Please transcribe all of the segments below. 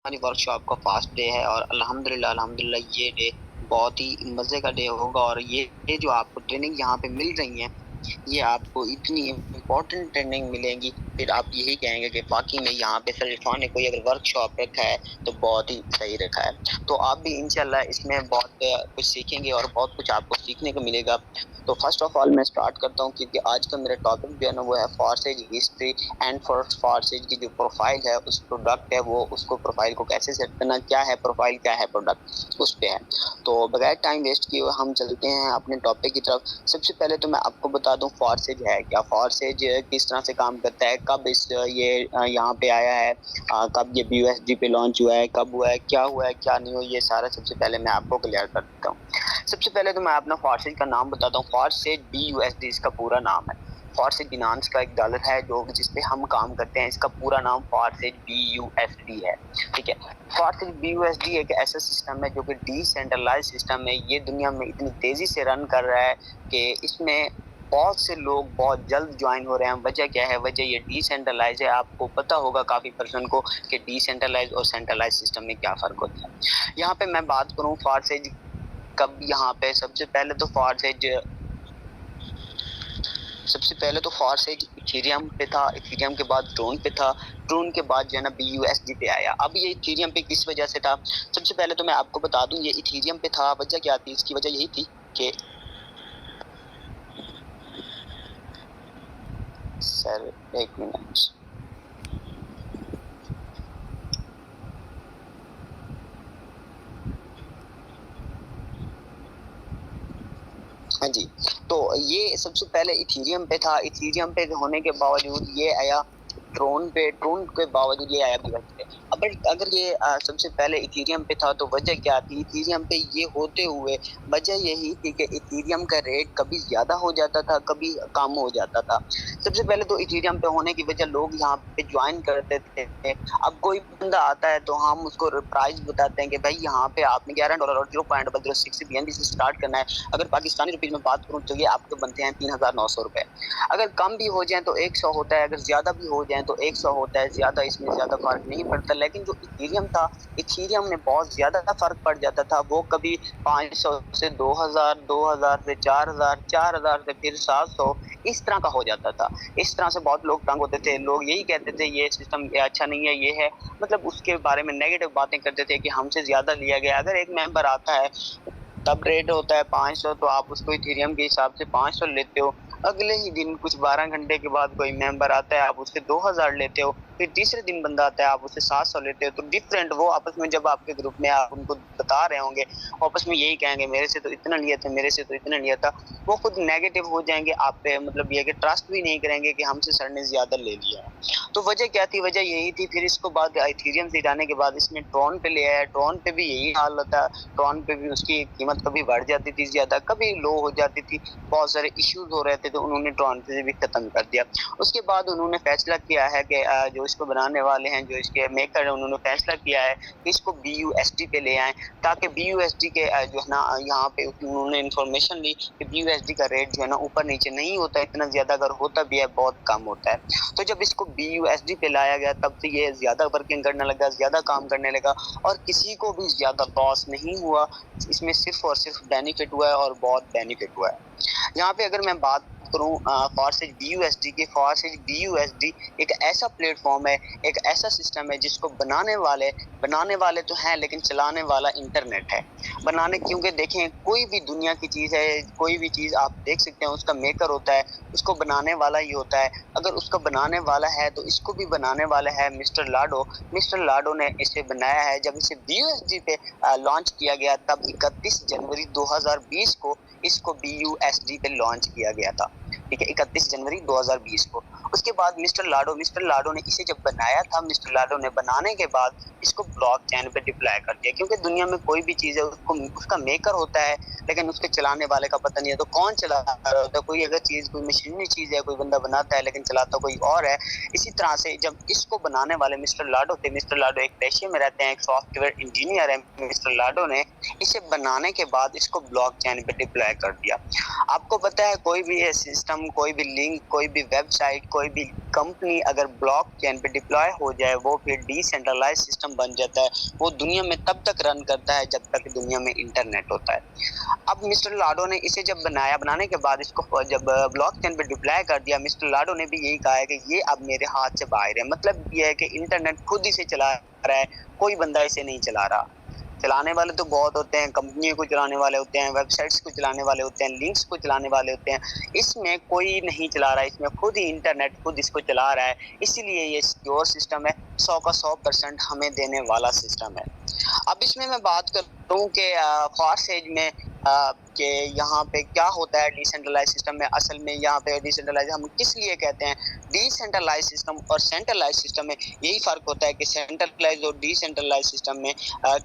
ہماری ورکشاپ کا fast day ہے اور الحمدللہ یہ ڈے بہت ہی مزے کا ڈے ہوگا، اور یہ جو آپ کو ٹریننگ یہاں پہ مل رہی ہیں، یہ آپ کو اتنی امپورٹنٹ ٹریننگ ملیں گی، پھر آپ یہی کہیں گے کہ واقعی میں یہاں پہ سر عرفان نے کوئی اگر ورک شاپ رکھا ہے تو بہت ہی صحیح رکھا ہے۔ تو آپ بھی انشاءاللہ اس میں بہت کچھ سیکھیں گے اور بہت کچھ آپ کو سیکھنے کو ملے گا۔ تو فرسٹ آف آل میں اسٹارٹ کرتا ہوں، کیونکہ آج کا میرا ٹاپک جو ہے نا وہ ہے فارسیج ہسٹری اینڈ فارسیج کی جو پروفائل ہے، اس پروڈکٹ ہے وہ، اس کو پروفائل کو کیسے سیٹ کرنا، کیا ہے پروفائل، کیا ہے پروڈکٹ، اس پہ ہے۔ تو بغیر ٹائم ویسٹ کیے ہم چلتے ہیں اپنے ٹاپک کی طرف۔ سب سے پہلے تو میں آپ کو بتا دوں فارسیج ہے کیا، فارسیج کس طرح سے کام کرتا ہے، کب یہ یہاں پہ آیا ہے، کب یہ BUSD پہ لانچ ہوا ہے، کب ہوا ہے، کیا نہیں ہوا، یہ سارا سب سے پہلے میں آپ کو کلیئر کر دیتا ہوں۔ سب سے پہلے تو میں اپنا فارسیج کا نام بتاتا ہوں۔ فارسیج BUSD اس کا پورا نام ہے۔ فارسیج فائنانس کا ایک ڈالر ہے جو جس پہ ہم کام کرتے ہیں، اس کا پورا نام فارسیج BUSD ہے، ٹھیک ہے۔ فارسیج BUSD ایک ایسا سسٹم ہے جو کہ ڈی سینٹرلائز سسٹم ہے، یہ دنیا میں اتنی تیزی سے رن کر رہا ہے کہ اس میں بہت سے لوگ بہت جلد جوائن ہو رہے ہیں۔ وجہ کیا ہے؟ وجہ یہ ڈی سینٹرلائز ہے۔ آپ کو پتا ہوگا کافی پرسن کو کہ ڈی سینٹرلائز اور سینٹرلائز سسٹم میں کیا فرق ہوتا ہے۔ یہاں پہ میں بات کروں فارسیج کب، یہاں پہ سب سے پہلے تو فارسیج ایتھیریم پہ تھا، ایتھیریم کے بعد ٹرون پہ تھا، ٹرون کے بعد جو ہے نا BUSD پہ آیا۔ اب یہ ایتھیریم پہ کس وجہ سے تھا؟ سب سے پہلے تو میں آپ کو بتا دوں یہ ایتھیریم پہ تھا، وجہ کیا تھی؟ اس کی وجہ یہی تھی کہ سر ایک منٹ، ہاں جی، تو یہ سب سے پہلے ایتھیریم پہ تھا، ایتھیریم پہ ہونے کے باوجود یہ آیا ٹرون پہ، ٹرون کے باوجود یہ آیا BUSD پہ۔ اگر یہ سب سے پہلے ایتھیریم پہ تھا تو وجہ کیا تھی؟ ایتھیریم پہ یہ ہوتے ہوئے وجہ یہی تھی کہ ایتھیریم کا ریٹ کبھی زیادہ ہو جاتا تھا، کبھی کم ہو جاتا تھا۔ سب سے پہلے تو ایتھیریم پہ ہونے کی وجہ لوگ یہاں پہ جوائن کرتے تھے۔ اب کوئی بندہ آتا ہے تو ہم اس کو پرائز بتاتے ہیں کہ بھائی یہاں پہ آپ نے $11 اور 0.06 BNB سے اسٹارٹ کرنا ہے۔ اگر پاکستانی روپیز میں بات کروں تو یہ آپ کے بنتے ہیں 3,900 روپے۔ اگر کم بھی ہو جائیں تو 100 ہوتا ہے، اگر زیادہ بھی ہو جائیں تو 100 ہوتا ہے، زیادہ اس میں زیادہ فرق نہیں پڑتا۔ لیکن جو ایتھیریم تھا، ایتھیریم میں بہت زیادہ فرق پڑ جاتا تھا، وہ کبھی 500 سے 2,000، 2,000 سے 4,000، 4,000 سے پھر 700، اس طرح کا ہو جاتا تھا۔ اس طرح سے بہت لوگ تنگ ہوتے تھے، لوگ یہی کہتے تھے یہ سسٹم اچھا نہیں ہے، یہ ہے، مطلب اس کے بارے میں نیگیٹو باتیں کرتے تھے کہ ہم سے زیادہ لیا گیا۔ اگر ایک ممبر آتا ہے تب ریٹ ہوتا ہے 500، تو آپ اس کو ایتھیریم کے حساب سے 500 لیتے ہو۔ اگلے ہی دن کچھ 12 گھنٹے کے بعد کوئی ممبر آتا ہے، آپ اس سے 2,000 لیتے ہو، پھر تیسرے دن بندہ آتا ہے آپ اس سے 700 لیتے ہو۔ تو ڈفرینٹ وہ آپس میں جب آپ کے گروپ میں آپ ان کو بتا رہے ہوں گے، آپس میں یہی کہیں گے میرے سے تو اتنا لیا تھا، میرے سے تو اتنا لیا تھا، وہ خود نیگیٹو ہو جائیں گے آپ پہ، مطلب یہ کہ ٹرسٹ بھی نہیں کریں گے کہ ہم سے سر نے زیادہ لے لیا ہے۔ تو وجہ کیا تھی؟ وجہ یہی تھی۔ پھر اس کو بعد ایتھیریم سے ہٹانے کے بعد اس نے ٹرون پہ لے آیا، ٹرون پہ بھی یہی حال ہوتا، ٹرون پہ بھی اس کی قیمت کبھی بڑھ جاتی تھی زیادہ، کبھی لو ہو جاتی تھی، بہت سارے ایشوز ہو رہے تھے، تو انہوں نے ٹرون سے بھی ختم کر دیا۔ اس کے بعد انہوں نے فیصلہ کیا ہے کہ جو اس کو بنانے والے ہیں، جو اس کے میکر ہیں، انہوں نے فیصلہ کیا ہے کہ اس کو BUSD پہ لے آئیں، تاکہ BUSD کے جو ہے نا یہاں پہ انہوں نے انفارمیشن لی کہ BUSD کا ریٹ جو ہے نا اوپر نیچے نہیں ہوتا اتنا زیادہ، اگر ہوتا بھی ہے بہت کم ہوتا ہے۔ تو جب اس کو BUSD پہ لایا گیا تب سے یہ زیادہ ورکنگ کرنے لگا، زیادہ کام کرنے لگا، اور کسی کو بھی زیادہ لاس نہیں ہوا، اس میں صرف اور صرف بینیفٹ ہوا ہے، اور بہت بینیفٹ ہوا ہے۔ یہاں پہ اگر میں بات کروں فارسیج BUSD کی، فارسیج BUSD ایک ایسا پلیٹ فارم ہے، ایک ایسا سسٹم ہے جس کو بنانے والے تو ہیں لیکن چلانے والا انٹرنیٹ ہے۔ کیونکہ دیکھیں کوئی بھی دنیا کی چیز ہے، کوئی بھی چیز آپ دیکھ سکتے ہیں، اس کا میکر ہوتا ہے، اس کو بنانے والا ہی ہوتا ہے۔ اگر اس کا بنانے والا ہے تو اس کو بھی بنانے والا ہے مسٹر لاڈو۔ مسٹر لاڈو نے اسے بنایا ہے۔ جب اسے BUSD پہ لانچ کیا گیا تب 31 جنوری 2020 کو اس کو BUSD پہ لانچ کیا گیا تھا، ٹھیک ہے، 31 جنوری 2020 کو۔ اس کے بعد مسٹر لاڈو نے اسے جب بنایا تھا، مسٹر لاڈو نے بنانے کے بعد اس کو بلاک چین پہ ڈپلائے کر دیا، کیونکہ دنیا میں کوئی بھی چیز ہے اس کا میکر ہوتا ہے لیکن اس کے چلانے والے کا پتہ نہیں ہے، تو کون چلا رہا ہوتا ہے؟ کوئی اگر چیز، کوئی مشینری چیز ہے، کوئی بندہ بناتا ہے لیکن چلاتا کوئی اور ہے۔ اسی طرح سے جب اس کو بنانے والے مسٹر لاڈو تھے، مسٹر لاڈو ایک پیشے میں رہتے ہیں، ایک سافٹ ویئر انجینئر ہے، مسٹر لاڈو نے اسے بنانے کے بعد اس کو بلاک چین پہ ڈپلائے کر دیا۔ آپ کو پتہ ہے کوئی بھی سسٹم، کوئی بھی لنک، کوئی بھی ویب سائٹ، کوئی بھی کمپنی اگر بلاک چین پہ ڈپلوائے ہو جائے وہ پھر ڈی سینٹرلائز سسٹم بن جاتا ہے. وہ دنیا میں تب تک رن کرتا ہے جب تک دنیا میں انٹرنیٹ ہوتا ہے. اب مسٹر لاڈو نے اسے جب بنانے کے بعد اس کو جب بلاک چین پہ ڈپلوائے کر دیا, مسٹر لاڈو نے بھی یہی کہا ہے کہ یہ اب میرے ہاتھ سے باہر ہے. مطلب یہ ہے کہ انٹرنیٹ خود ہی سے چلا رہا ہے, کوئی بندہ اسے نہیں چلا رہا. چلانے والے تو بہت ہوتے ہیں, کمپنیوں کو چلانے والے ہوتے ہیں, ویب سائٹس کو چلانے والے ہوتے ہیں, لنکس کو چلانے والے ہوتے ہیں. اس میں کوئی نہیں چلا رہا ہے, اس میں خود ہی انٹرنیٹ خود اس کو چلا رہا ہے. اسی لیے یہ سیکیور سسٹم ہے, 100 کا 100% ہمیں دینے والا سسٹم ہے. اب اس میں بات کرتا ہوں کہ فاسٹ ایج میں کہ یہاں پہ کیا ہوتا ہے ڈی سینٹرلائز سسٹم میں. اصل میں یہاں پہ ڈی سینٹرلائز ہم کس لیے کہتے ہیں, ڈی سینٹرلائز سسٹم اور سینٹرلائز سسٹم میں یہی فرق ہوتا ہے کہ سینٹرلائز اور ڈی سینٹرلائز سسٹم میں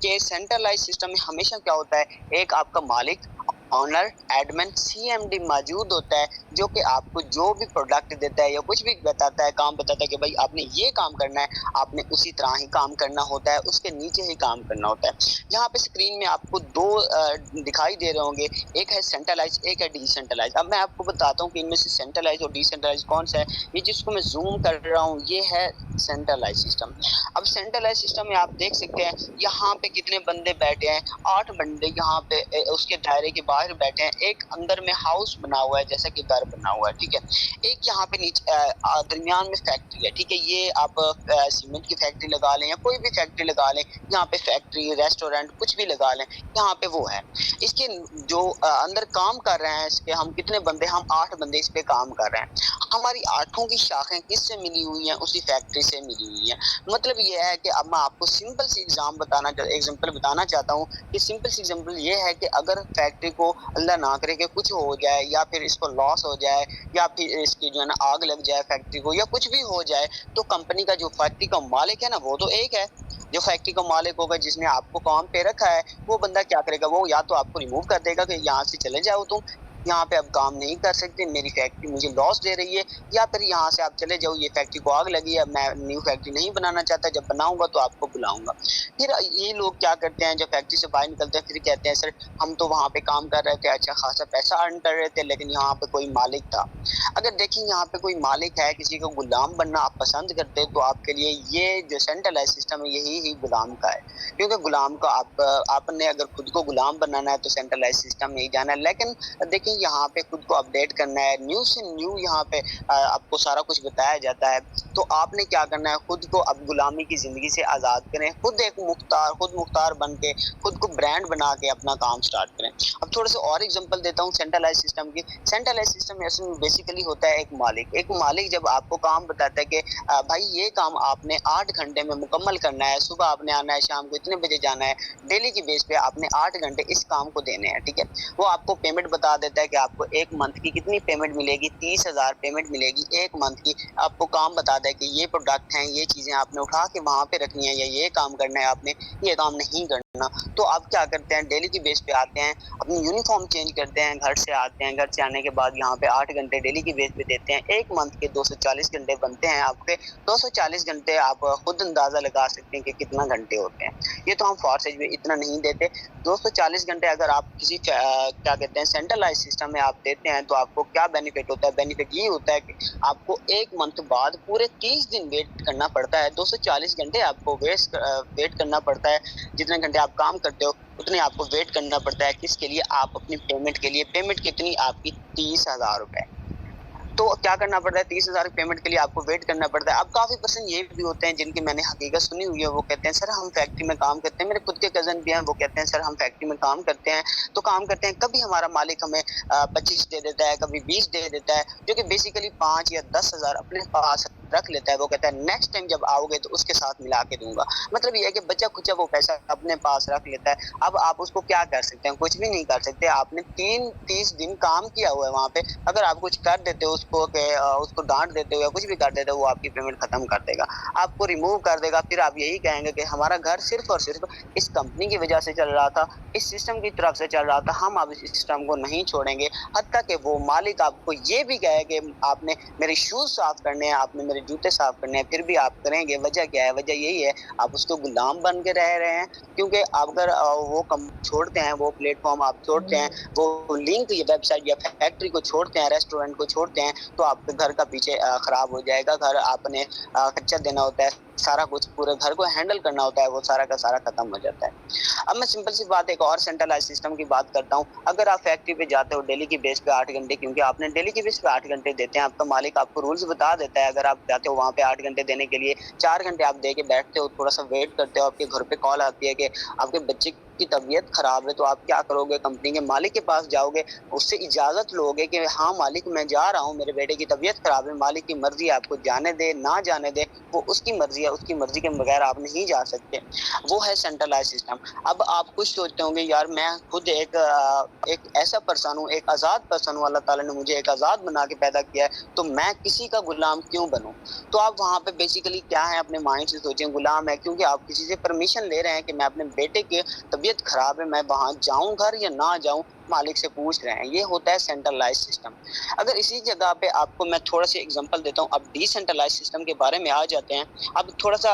کہ سینٹرلائز سسٹم میں ہمیشہ کیا ہوتا ہے, ایک آپ کا مالک, owner, admin, C M D موجود ہوتا ہے جو کہ آپ کو جو بھی پروڈکٹ دیتا ہے یا کچھ بھی بتاتا ہے, کام بتاتا ہے کہ بھائی آپ نے یہ کام کرنا ہے, آپ نے اسی طرح ہی کام کرنا ہوتا ہے, اس کے نیچے ہی کام کرنا ہوتا ہے. یہاں پہ اسکرین میں آپ کو دو دکھائی دے رہے ہوں گے, ایک ہے سینٹرلائز, ایک ہے ڈی سینٹرلائز. اب میں آپ کو بتاتا ہوں کہ ان میں سے سینٹرلائز اور ڈی سینٹرلائز کون سا ہے. یہ جس کو میں زوم کر رہا ہوں یہ ہے سینٹرلائز سسٹم. اب سینٹرلائز سسٹم میں آپ دیکھ سکتے ہیں یہاں پہ کتنے بندے بیٹھے ہیں, 8 بندے یہاں پہ اس کے دائرے کے باہر بیٹھے ہیں. ایک اندر میں ہاؤس بنا ہوا ہے جیسا کہ گھر بنا ہوا ہے, ٹھیک ہے. ایک یہاں پہ نیچے درمیان میں فیکٹری ہے, ٹھیک ہے. یہ آپ سیمنٹ کی فیکٹری لگا لیں یا کوئی بھی فیکٹری لگا لیں, یہاں پہ فیکٹری, ریسٹورینٹ کچھ بھی لگا لیں, یہاں پہ وہ ہے. اس کے جو اندر کام کر رہے ہیں, اس کے ہم کتنے بندے, ہم 8 بندے اس پہ کام کر رہے ہیں. ہماری 8 کی شاخیں کس سے ملی ہوئی ہیں, اسی فیکٹری سے ملی ہوئی ہیں. مطلب یہ ہے کہ اب میں آپ کو سمپل سی ایگزامپل بتانا چاہتا ہوں کہ سمپل سی ایگزامپل یہ ہے کہ اگر فیکٹری کو اللہ نہ کرے کہ کچھ ہو جائے یا پھر اس کو لاس ہو جائے یا پھر اس کی جو ہے نا آگ لگ جائے فیکٹری کو یا کچھ بھی ہو جائے, تو کمپنی کا جو فیکٹری کا مالک ہے نا وہ تو ایک ہے. جو فیکٹری کا مالک ہوگا جس نے آپ کو کام پہ رکھا ہے, وہ بندہ کیا کرے گا, وہ یا تو آپ کو ریموو کر دے گا کہ یہاں سے چلے جاؤ, تم یہاں پہ اب کام نہیں کر سکتے, میری فیکٹری مجھے لاس دے رہی ہے, یا پھر یہاں سے آپ چلے جاؤ, یہ فیکٹری کو آگ لگی ہے, میں نیو فیکٹری نہیں بنانا چاہتا, جب بناؤں گا تو آپ کو بلاؤں گا. پھر یہ لوگ کیا کرتے ہیں, جب فیکٹری سے باہر نکلتے ہیں پھر کہتے ہیں سر ہم تو وہاں پہ کام کر رہے تھے, اچھا خاصا پیسہ ارن کر رہے تھے, لیکن یہاں پہ کوئی مالک تھا. اگر دیکھیں یہاں پہ کوئی مالک ہے, کسی کو غلام بننا آپ پسند کرتے, تو آپ کے لیے یہ جو سینٹرلائز سسٹم ہے یہی ہی غلام کا ہے. کیونکہ غلام کو آپ نے اگر خود کو غلام بنانا ہے تو سینٹرلائز سسٹم میں ہی جانا ہے. لیکن دیکھیں یہاں پہ خود کو اپڈیٹ کرنا ہے, نیو سے نیو یہاں پہ آپ کو سارا کچھ بتایا جاتا ہے. تو آپ نے کیا کرنا ہے, خود کو اب غلامی کی زندگی سے آزاد کریں, خود ایک خود مختار بن کے خود کو برانڈ بنا کے اپنا کام سٹارٹ کریں. اب تھوڑا سا اور ایگزامپل دیتا ہوں سینٹرلائز سسٹم کی. سینٹرلائز سسٹم بیسیکلی ہوتا ہے ایک مالک. ایک مالک جب آپ کو کام بتاتا ہے کہ بھائی یہ کام آپ نے 8 گھنٹے میں مکمل کرنا ہے, صبح آپ نے آنا ہے, شام کو اتنے بجے جانا ہے, ڈیلی کی بیس پہ آپ نے 8 گھنٹے اس کام کو دینے ہیں, ٹھیک ہے. وہ آپ کو پیمنٹ بتا دیتا ہے کہ آپ کو ایک منتھ کی کتنی پیمنٹ ملے گی, 30,000 پیمنٹ ملے گی ایک منتھ کی. آپ کو کام بتا ہے کہ یہ پروڈکٹ ہیں, یہ چیزیں آپ نے اٹھا کے وہاں پہ رکھنی ہے, یا یہ کام کرنا ہے آپ نے, یہ کام نہیں کرنا. تو آپ کیا کرتے ہیں, ڈیلی کی بیس پہ آتے ہیں, اپنی یونیفارم چینج کرتے ہیں, گھر سے آتے ہیں, گھر سے آنے کے بعد یہاں پہ 8 گھنٹے ڈیلی کی بیس پہ دیتے ہیں. ایک منتھ کے 240 گھنٹے بنتے ہیں آپ کے. 240 گھنٹے آپ خود اندازہ لگا سکتے ہیں کہ کتنا گھنٹے ہوتے ہیں. یہ تو ہم فارسیج میں اتنا نہیں دیتے. 240 گھنٹے اگر آپ کسی کیا کہتے ہیں سینٹرلائز سسٹم میں آپ دیتے ہیں تو آپ کو کیا بینیفٹ ہوتا ہے. بینیفٹ یہ ہوتا ہے کہ آپ کو ایک منتھ بعد پورے 30 دن ویٹ کرنا پڑتا ہے. 240 گھنٹے آپ کو ویٹ کرنا پڑتا ہے. جتنے گھنٹے آپ کام کرتے ہو اتنے آپ کو ویٹ کرنا پڑتا ہے. کس کے لیے, آپ اپنی پیمنٹ کے لیے. پیمنٹ کتنی, آپ کی 30,000 روپے. تو کیا کرنا پڑتا ہے, 30,000 پیمنٹ کے لیے آپ کو ویٹ کرنا پڑتا ہے. اب کافی پرسن یہ بھی ہوتے ہیں جن کی میں نے حقیقت سنی ہوئی ہے, وہ کہتے ہیں سر ہم فیکٹری میں کام کرتے ہیں. میرے خود کے کزن بھی ہیں, وہ کہتے ہیں سر ہم فیکٹری میں کام کرتے ہیں تو کام کرتے ہیں, کبھی ہمارا مالک ہمیں 25 دے دیتا ہے, کبھی 20 دے دیتا ہے, جو کہ بیسیکلی 5 یا 10,000 اپنے پاس رکھ لیتا ہے. وہ کہتا ہے نیکسٹ ٹائم جب آؤ گے تو اس کے ساتھ ملا کے دوں گا. مطلب یہ ہے کہ بچہ کچھ وہ پیسہ اپنے پاس رکھ لیتا ہے. اب آپ اس کو کیا کر سکتے ہیں, کچھ بھی نہیں کر سکتے. آپ نے 30 دن کام کیا ہوا ہے وہاں پہ, اگر آپ کچھ کر دیتے ہو اس کو کہ اس کو ڈانٹ دیتے ہو یا کچھ بھی کر دیتے ہو, وہ آپ کی پیمنٹ ختم کر دے گا, آپ کو ریموو کر دے گا. پھر آپ یہی کہیں گے کہ ہمارا گھر صرف اور صرف اس کمپنی کی وجہ سے چل رہا تھا, اس سسٹم کی طرف سے چل رہا تھا, ہم اب اس سسٹم کو نہیں چھوڑیں گے. حتیٰ کہ وہ مالک آپ کو یہ بھی کہے کہ آپ نے میرے شوز صاف کرنے ہیں, آپ نے میرے میرے جوتے صاف کرنے ہیں، پھر بھی آپ کریں گے. وجہ کیا ہے؟ وجہ یہی ہے آپ اس کو غلام بن کے رہ رہے ہیں. کیونکہ اگر وہ کم چھوڑتے ہیں، وہ پلیٹ فارم آپ چھوڑتے ہیں، وہ لنک یا ویب سائٹ یا فیکٹری کو چھوڑتے ہیں، ریسٹورینٹ کو چھوڑتے ہیں، تو آپ کے گھر کا پیچھے خراب ہو جائے گا. گھر آپ نے خرچہ دینا ہوتا ہے، سارا کچھ پورے گھر کو ہینڈل کرنا ہوتا ہے، وہ سارا کا سارا ختم ہو جاتا ہے. اب میں سمپل سی بات ایک اور سینٹرلائز سسٹم کی بات کرتا ہوں. اگر آپ فیکٹری پہ جاتے ہو ڈیلی کی بیس پہ 8 گھنٹے، کیونکہ آپ نے ڈیلی کی بیس پہ 8 گھنٹے دیتے ہیں، آپ کا مالک آپ کو رولز بتا دیتا ہے. اگر آپ جاتے ہو وہاں پہ 8 گھنٹے دینے کے لیے، 4 گھنٹے آپ دے کے بیٹھتے ہو، تھوڑا سا ویٹ کرتے ہو، آپ کے گھر پہ کال آتی ہے کہ آپ کے بچے کی طبیعت خراب ہے، تو آپ کیا کرو گے؟ کمپنی کے مالک کے پاس جاؤ گے، اس سے اجازت لو گے کہ ہاں مالک میں جا رہا ہوں، میرے بیٹے کی طبیعت خراب ہے. مالک کی مرضی آپ کو جانے دے نہ جانے دے، وہ اس کی مرضی ہے، اس کی مرضی کے بغیر آپ نہیں جا سکتے. وہ ہے سینٹرلائز سسٹم. اب آپ کچھ سوچتے ہوں گے یار میں خود ایک ایسا پرسن ہوں، ایک آزاد پرسن ہوں، اللہ تعالیٰ نے مجھے ایک آزاد بنا کے پیدا کیا ہے، تو میں کسی کا غلام کیوں بنوں؟ تو آپ وہاں پہ بیسیکلی کیا ہے، اپنے مائنڈ سے سوچیں غلام ہے، کیونکہ آپ کسی سے پرمیشن لے رہے ہیں کہ میں اپنے بیٹے کی طبیعت خراب ہے، میں وہاں جاؤں گھر یا نہ جاؤں، مالک سے پوچھ رہے ہیں. یہ ہوتا ہے سینٹرلائز سسٹم. اگر اسی جگہ پہ آپ کو میں تھوڑا سی اگزامپل دیتا ہوں، اب ڈی سینٹرلائز سسٹم کے بارے میں آ جاتے ہیں. اب تھوڑا سا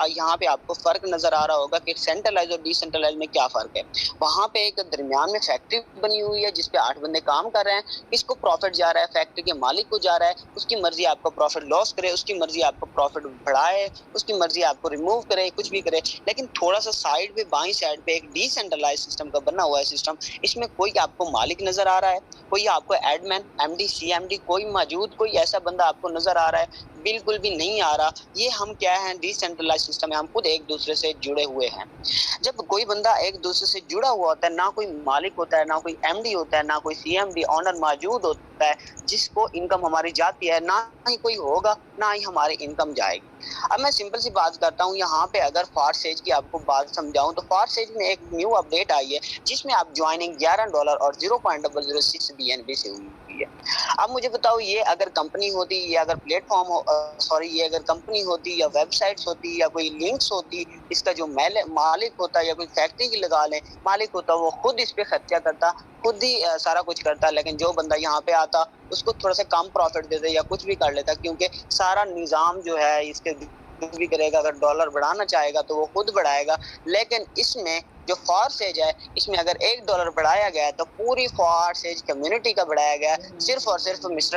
یہاں پہ آپ کو فرق نظر آ رہا ہوگا کہ سینٹرلائز اور ڈی سینٹرلائز میں کیا فرق ہے. وہاں پہ ایک درمیان میں فیکٹری بنی ہوئی ہے جس پہ 8 بندے کام کر رہے ہیں. اس کو پروفٹ جا رہا ہے، فیکٹری کے مالک کو جا رہا ہے، اس کی مرضی آپ کو پروفٹ لاس کرے، اس کی مرضی آپ کو پروفٹ بڑھائے، اس کی مرضی آپ کو ریموو کرے، کچھ بھی کرے. لیکن تھوڑا سا سائڈ پہ بائیں سائڈ پہ ایک ڈی سینٹرلائز سسٹم کا بنا ہوا ہے سسٹم. اس میں کوئی آپ کو مالک نظر آ رہا ہے، کوئی آپ کو admin, M D, C M D, کوئی موجود کوئی ایسا بندہ آپ کو نظر آ رہا ہے؟ بالکل بھی نہیں آ رہا. یہ ہم کیا ہیں؟ ڈی سینٹرلائز سسٹم ہے، ہم خود ایک دوسرے سے جڑے ہوئے ہیں. جب کوئی بندہ ایک دوسرے سے جڑا ہوا ہوتا ہے، نہ کوئی مالک ہوتا ہے، نہ کوئی ایم ڈی ہوتا ہے، نہ کوئی سی ایم ڈی آنر موجود ہوتا ہے جس کو انکم ہماری جاتی ہے، نہ ہی کوئی ہوگا، نہ ہی ہماری انکم جائے گی. اب میں سمپل سی بات کرتا ہوں یہاں پہ. اگر فارسیج کی آپ کو بات سمجھاؤں تو فارسیج میں ایک نیو اپڈیٹ آئی ہے جس میں آپ جوائننگ $11 اور 0.006 BNB سے ہوئی ہے. اب مجھے بتاؤ، یہ اگر کمپنی ہوتی، یہ اگر پلیٹ فارم یہ اگر کمپنی ہوتی یا ویب سائٹس ہوتی یا کوئی لنکس ہوتی، اس کا جو مالک ہوتا یا کوئی فیکٹری کی لگا لیں مالک ہوتا، وہ خود اس پہ خرچہ کرتا، خود ہی سارا کچھ کرتا. لیکن جو بندہ یہاں پہ آتا اس کو تھوڑا سا کم پروفٹ دیتے یا کچھ بھی کر لیتا، کیونکہ سارا نظام جو ہے اس کے کچھ بھی کرے گا. اگر ڈالر بڑھانا چاہے گا تو وہ خود بڑھائے گا. لیکن اس میں جو فارسیج ہے، اس میں اگر $1 بڑھایا گیا تو پوری فارسیج کمیونٹی کا بڑھایا گیا، صرف اور صرف مسٹر